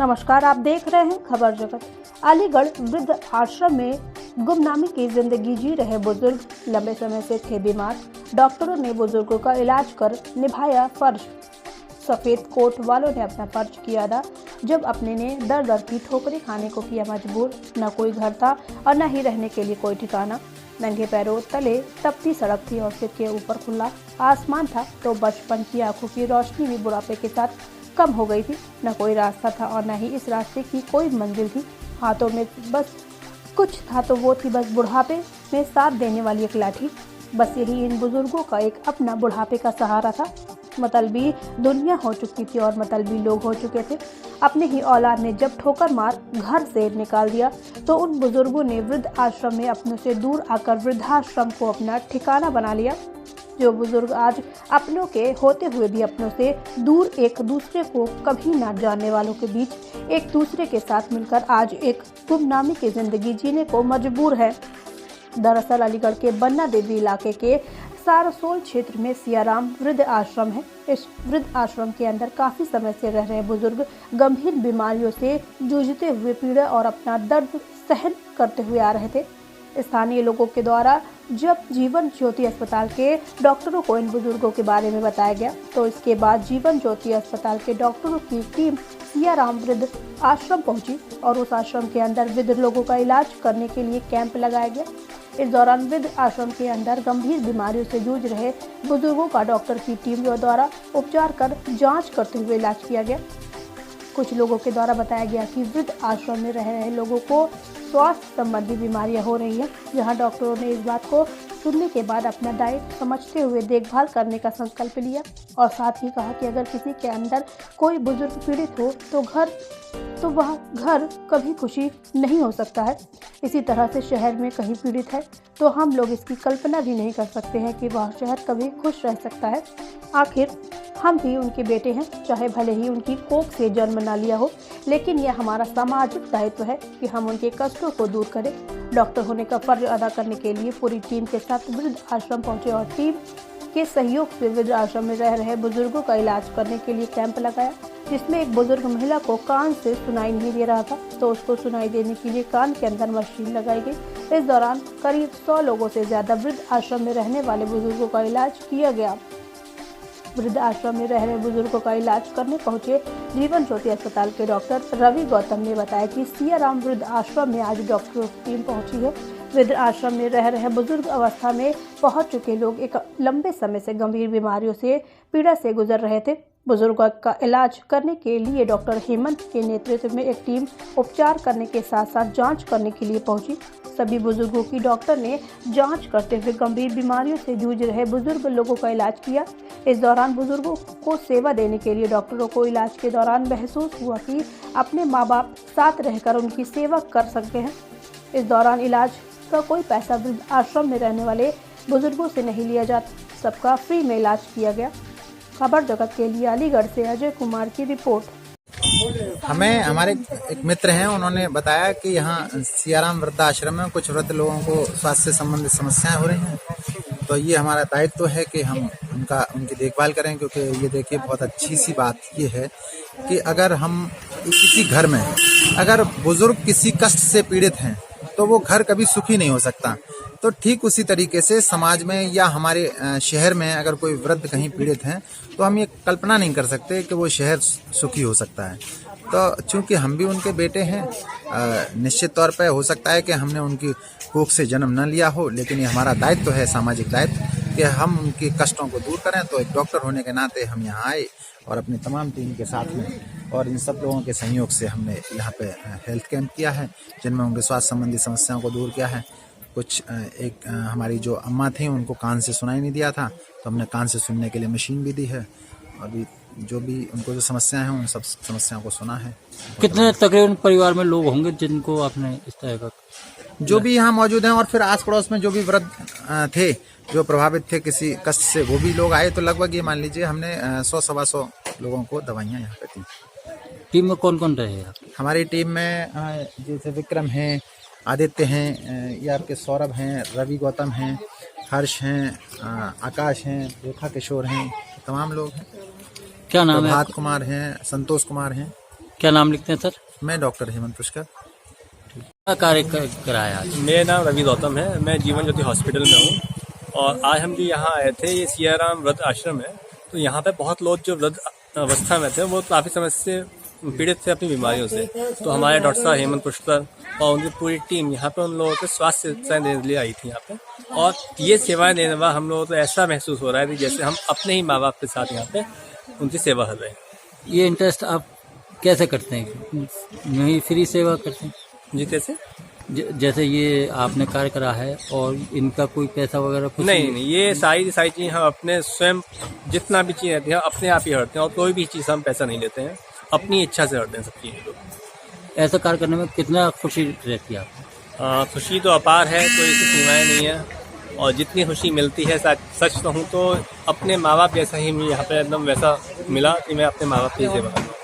नमस्कार, आप देख रहे हैं खबर जगत। अलीगढ़ वृद्ध आश्रम में गुमनामी की जिंदगी जी रहे बुजुर्ग लंबे समय से थे बीमार। डॉक्टरों ने बुजुर्गों का इलाज कर निभाया फर्ज। सफेद कोट वालों ने अपना फर्ज किया अदा, जब अपने ने दर दर की ठोकरें खाने को किया मजबूर। न कोई घर था और न ही रहने के लिए कोई ठिकाना। नंगे पैरों तले तपती सड़क थी और सिर के ऊपर खुला आसमान था, तो बचपन की आंखों की रोशनी भी बुढ़ापे के साथ कम हो गई थी। न कोई रास्ता था और न ही इस रास्ते की कोई मंजिल थी। हाथों में बस कुछ था, तो वो थी बस बुढ़ापे में साथ देने वाली एक लाठी। बस यही इन बुजुर्गों का एक अपना बुढ़ापे का सहारा था। मतलबी दुनिया हो चुकी थी और मतलबी लोग हो चुके थे। अपने ही औलाद ने जब ठोकर मार घर से निकाल दिया, तो उन बुजुर्गों ने वृद्ध आश्रम में अपनों से दूर आकर वृद्धाश्रम को अपना ठिकाना बना लिया। जो बुजुर्ग आज अपनों के होते हुए भी अपनों से दूर, एक दूसरे को कभी ना जानने वालों के बीच एक दूसरे के साथ मिलकर आज एक गुमनामी की जिंदगी जीने को मजबूर है। दरअसल अलीगढ़ के बन्ना देवी इलाके के सारसोल क्षेत्र में सियाराम वृद्ध आश्रम है। इस वृद्ध आश्रम के अंदर काफी समय से रह रहे बुजुर्ग गंभीर बीमारियों से जूझते हुए पीड़ा और अपना दर्द सहन करते हुए आ रहे थे। स्थानीय लोगों के द्वारा जब जीवन ज्योति अस्पताल के डॉक्टरों को इन बुजुर्गों के बारे में बताया गया, तो इसके बाद जीवन ज्योति अस्पताल के डॉक्टरों की टीम सियाराम वृद्ध आश्रम पहुंची और उस आश्रम के अंदर वृद्ध लोगों का इलाज करने के लिए कैंप लगाया गया। इस दौरान वृद्ध आश्रम के अंदर गंभीर बीमारियों से जूझ रहे बुजुर्गों का डॉक्टर की टीम द्वारा उपचार कर जांच करते हुए इलाज किया गया। कुछ लोगों के द्वारा बताया गया कि वृद्ध आश्रम में रह रहे लोगों को स्वास्थ्य संबंधी बीमारियां हो रही हैं, जहां डॉक्टरों ने इस बात को सुनने के बाद अपना दायित्व समझते हुए देखभाल करने का संकल्प लिया और साथ ही कहा कि अगर किसी के अंदर कोई बुजुर्ग पीड़ित हो तो वह घर कभी खुशी नहीं हो सकता है। इसी तरह से शहर में कहीं पीड़ित है तो हम लोग इसकी कल्पना भी नहीं कर सकते हैं कि वह शहर कभी खुश रह सकता है। आखिर हम भी उनके बेटे हैं, चाहे भले ही उनकी कोख से जन्म ना लिया हो, लेकिन यह हमारा सामाजिक दायित्व है कि हम उनके कष्टों को दूर करें। डॉक्टर होने का फर्ज अदा करने के लिए पूरी टीम के साथ वृद्ध आश्रम पहुंचे और टीम के सहयोग से वृद्ध आश्रम में रह रहे बुजुर्गों का इलाज करने के लिए कैंप लगाया, जिसमें एक बुजुर्ग महिला को कान से सुनाई नहीं दे रहा था, तो उसको सुनाई देने के लिए कान के अंदर मशीन लगाई गई। इस दौरान करीब 100 लोगों से ज्यादा वृद्ध आश्रम में रहने वाले बुजुर्गों का इलाज किया गया। वृद्ध आश्रम में रह रहे बुजुर्गों का इलाज करने पहुंचे जीवन ज्योति अस्पताल के डॉक्टर रवि गौतम ने बताया कि सियाराम वृद्ध आश्रम में आज डॉक्टरों की टीम पहुंची है। वृद्ध आश्रम में रह रहे बुजुर्ग अवस्था में पहुंच चुके लोग एक लंबे समय से गंभीर बीमारियों से पीड़ा से गुजर रहे थे। बुजुर्गों का इलाज करने के लिए डॉक्टर हेमंत के नेतृत्व में एक टीम उपचार करने के साथ साथ जांच करने के लिए पहुंची। सभी बुजुर्गों की डॉक्टर ने जांच करते हुए गंभीर बीमारियों से जूझ रहे बुजुर्ग लोगों का इलाज किया। इस दौरान बुजुर्गों को सेवा देने के लिए डॉक्टरों को इलाज के दौरान महसूस हुआ कि अपने माँ बाप साथ रहकर उनकी सेवा कर सकते हैं। इस दौरान इलाज का कोई पैसा वृद्ध आश्रम में रहने वाले बुजुर्गों से नहीं लिया जाता, सबका फ्री में इलाज किया गया। खबर जगत के लिए अलीगढ़ से अजय कुमार की रिपोर्ट। हमें हमारे एक मित्र हैं, उन्होंने बताया कि यहाँ सियाराम वृद्धाश्रम में कुछ वृद्ध लोगों को स्वास्थ्य से संबंधित समस्याएं हो रही हैं, तो ये हमारा दायित्व है कि हम उनकी देखभाल करें। क्योंकि ये देखिए, बहुत अच्छी सी बात ये है कि अगर हम किसी घर में अगर बुजुर्ग किसी कष्ट से पीड़ित हैं तो वो घर कभी सुखी नहीं हो सकता। तो ठीक उसी तरीके से समाज में या हमारे शहर में अगर कोई वृद्ध कहीं पीड़ित हैं तो हम ये कल्पना नहीं कर सकते कि वो शहर सुखी हो सकता है। तो चूंकि हम भी उनके बेटे हैं, निश्चित तौर पे हो सकता है कि हमने उनकी कोख से जन्म न लिया हो, लेकिन ये हमारा दायित्व है, सामाजिक दायित्व, कि हम उनके कष्टों को दूर करें। तो एक डॉक्टर होने के नाते हम यहाँ आए और अपनी तमाम टीम के साथ में और इन सब लोगों के सहयोग से हमने यहाँ पे हेल्थ कैंप किया है, जिनमें उनके स्वास्थ्य संबंधी समस्याओं को दूर किया है। कुछ एक हमारी जो अम्मा थी, उनको कान से सुनाई नहीं दिया था, तो हमने कान से सुनने के लिए मशीन भी दी है। अभी जो भी उनको जो समस्याएं हैं, उन सब समस्याओं को सुना है। कितने तकरीबन परिवार में लोग होंगे जिनको आपने इस तरह का? जो भी यहाँ मौजूद हैं और फिर आस पड़ोस में जो भी वृद्ध थे जो प्रभावित थे किसी कष्ट से, वो भी लोग आए। तो लगभग ये मान लीजिए हमने 100-125 लोगों को दवाइयाँ यहाँ पे दी। टीम में कौन कौन रहे? हमारी टीम में जैसे विक्रम हैं, आदित्य हैं, ये आपके सौरभ हैं, रवि गौतम हैं, हर्ष हैं, आकाश हैं, रेखा किशोर हैं, तमाम लोग हैं। क्या नाम है? प्रभात कुमार हैं, संतोष कुमार हैं। क्या नाम लिखते हैं सर? मैं डॉक्टर हेमंत पुष्कर। क्या कार्य कराया आज? मेरा नाम रवि गौतम है, मैं जीवन ज्योति हॉस्पिटल में हूँ और आज हम जो यहाँ आए थे, ये सियाराम वृद्ध आश्रम है। तो यहाँ पे बहुत लोग जो वृद्ध अवस्था में थे वो काफ़ी समय से पीड़ित थे अपनी बीमारियों से। तो हमारे डॉक्टर साहब हेमंत पुष्कर और उनकी पूरी टीम यहाँ पे उन लोगों को स्वास्थ्य सेवाएं देने के लिए आई थी यहाँ पे। और ये सेवाएं देने के बाद हम लोगों को ऐसा महसूस हो रहा है कि जैसे हम अपने ही माँ बाप के साथ यहाँ पे उनकी सेवा कर रहे हैं। ये इंटरेस्ट आप कैसे करते हैं? यही फ्री सेवा करते हैं? जी कैसे? जैसे ये आपने कार्य करा है और इनका कोई पैसा वगैरह कुछ नहीं, ये सारी चीज़ हम अपने स्वयं जितना भी चीज़ रहती है अपने आप ही हटते हैं और कोई भी चीज़ हम पैसा नहीं लेते हैं, अपनी इच्छा से हटते हैं सब चीज़ें। ऐसा कार्य करने में कितना खुशी रहती है आपको? खुशी तो अपार है, कोई इसकी सीमाएं नहीं है। और जितनी खुशी मिलती है सच कहूँ तो अपने माँ बाप जैसा ही मुझे यहाँ पे एकदम वैसा मिला कि मैं अपने माँ बाप की सेवा करूँ।